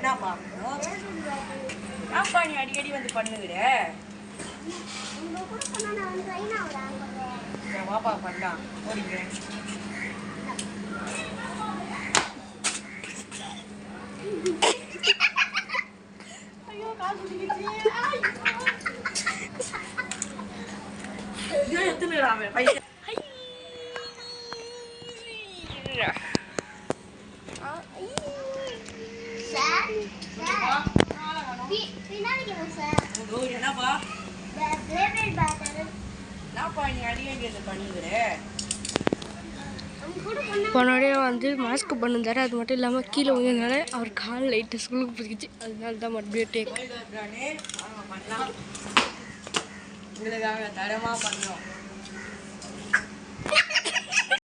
என்னப்பா ஏன்ப்பா நீ அடிக்கடி வந்து பண்ணுகிற வாப்பா பண்ணலாம் ஓடிங்க ஐயோ காசு எத்தனை பைசா என்னப்பா நீ அடிக்கடி பண்ணிக்கிற போனோடய வந்து மாஸ்க் பண்ணிருந்தாரு. அது மட்டும் இல்லாமல் கீழே வந்ததுனால அவர் கால் லைட்டு ஸ்கூலுக்கு பிடிச்சிச்சு. அதனால தான் மறுபடியும் டேக் பண்ணலாம் உங்களுக்காக தரமாக பண்ணோம்.